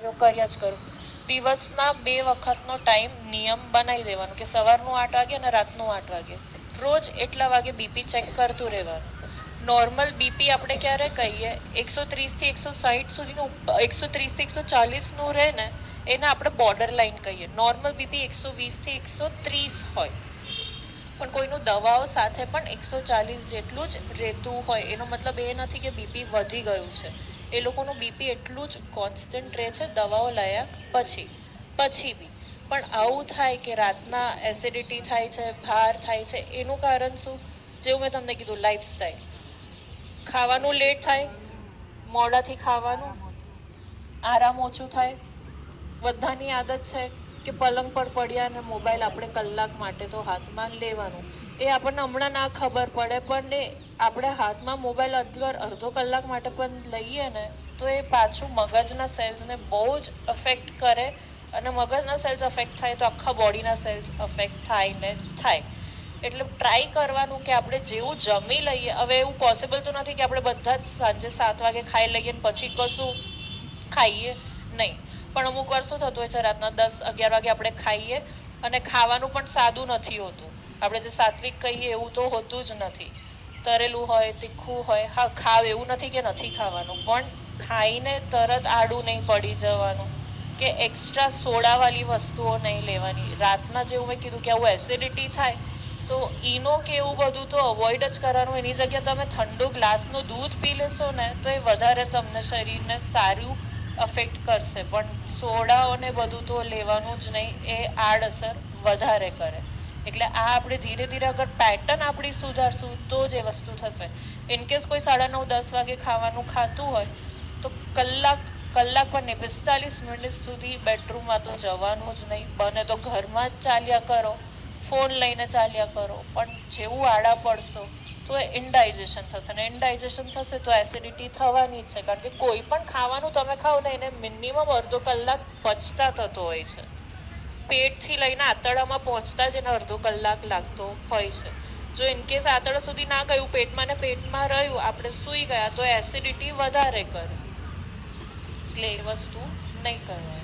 કર્યા જ કરું. દિવસના 2 વખતનો ટાઈમ નિયમ બનાવી દેવાનો કે સવારનું 8 વાગે અને રાતનું 8 વાગે રોજ એટલા વાગે બીપી ચેક કરતું રહેવાનું. નોર્મલ બીપી આપણે ક્યારે કહીએ 130 થી 160 સુધીનું 130 થી 140નું રહે ને એને આપણે બોર્ડર લાઈન કહીએ. નોર્મલ બીપી 120 થી 130 હોય, પણ કોઈનું દવાઓ સાથે પણ 140 જેટલું જ રહેતું હોય. એનો મતલબ એ નથી કે બીપી વધી ગયું છે. એ લોકોનું બીપી એટલું જ કોન્સ્ટન્ટ રહે છે દવાઓ લાયા પછી બી. પણ આવું થાય કે રાતના એસિડિટી થાય છે, ભાર થાય છે, એનું કારણ શું? જેવું મેં તમને કીધું, લાઈફસ્ટાઈલ. ખાવાનું લેટ થાય, મોડાથી ખાવાનું, આરામ ઓછું થાય. બધાની આદત છે કે પલંગ પર પડ્યા અને મોબાઈલ આપણે કલાક માટે તો હાથમાં લેવાનું. એ આપણને હમણાં ના ખબર પડે, પણ એ આપણે હાથમાં મોબાઈલ અડધો કલાક માટે પણ લઈએ ને તો એ પાછું મગજના સેલ્સને બહુ જ અફેક્ટ કરે, અને મગજના સેલ્સ અફેક્ટ થાય તો આખા બોડીના સેલ્સ અફેક્ટ થાય ને થાય. એટલે ટ્રાય કરવાનું કે આપણે જેવું જમી લઈએ, હવે એવું પોસિબલ તો નથી કે આપણે બધા જ સાંજે 7 વાગે ખાઈ લઈએ ને પછી કશું ખાઈએ નહીં. પણ અમુક વાર શું થતું હોય છે, રાતના 10-11 વાગે આપણે ખાઈએ અને ખાવાનું પણ સાદું નથી હોતું. આપણે જે સાત્વિક કહીએ એવું તો હોતું જ નથી. તરેલું હોય, તીખું હોય. હા, ખાવ એવું નથી કે નથી ખાવાનું, પણ ખાઈને તરત આડું નહીં પડી જવાનું કે એક્સ્ટ્રા સોડાવાળી વસ્તુઓ નહીં લેવાની. રાતના જેવું મેં કીધું કે આવું એસિડિટી થાય તો ઈનો કે એવું બધું તો અવોઇડ જ કરવાનું. એની જગ્યાએ તમે ઠંડુ ગ્લાસનું દૂધ પી લેશો ને તો એ વધારે તમને શરીરને સારું અફેક્ટ કરશે. પણ સોડાઓને બધું તો લેવાનું જ નહીં, એ આડઅસર વધારે કરે. એટલે આ આપણે ધીરે ધીરે અગર પેટર્ન આપણી સુધારશું તો જ એ વસ્તુ થશે. ઇનકેસ કોઈ 9:30-10 વાગે ખાવાનું ખાતું હોય તો કલાક પણ નહીં, 45 મિનિટ સુધી બેડરૂમમાં તો જવાનું જ નહીં. બને તો ઘરમાં જ ચાલ્યા કરો, ફોન લઈને ચાલ્યા કરો. પણ જેવું આડા પડશો તો એ ઇનડાઇજેશન થશે, ને ઇનડાઇજેશન થશે તો એસિડિટી થવાની જ છે. કારણ કે કોઈ પણ ખાવાનું તમે ખાઓ ને એને મિનિમમ અડધો કલાક પચતા થતો હોય છે. પેટથી લઈને આંતરડામાં પહોંચતા જ એને અડધો કલાક લાગતો હોય છે. જો ઇનકેસ આંતરડા સુધી ના ગયું, પેટમાં ને પેટમાં રહ્યું, આપણે સૂઈ ગયા તો એસિડિટી વધારે કરે. એટલે એ વસ્તુ નહીં કરવાની.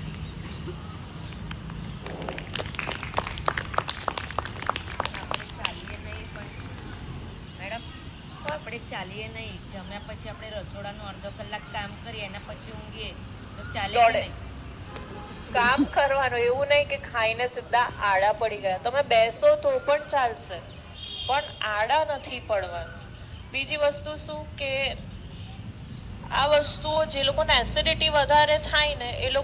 આપણે ચાલીએ નહીં, જમ્યા પછી આપણે રસોડાનું અડધો કલાક કામ કરીએ એના પછી ઊંઘીએ તો ચાલે નહીં. કામ કરવાનું, એવું નહીં કે ખાઈને સીધા આડા પડી ગયા. તમે બેસો તો પણ ચાલશે, પણ આડા નથી પડવાનું. બીજી વસ્તુ શું કે આ વસ્તુઓ જે લોકોને એસિડિટી વધારે થાય ને એ લોકો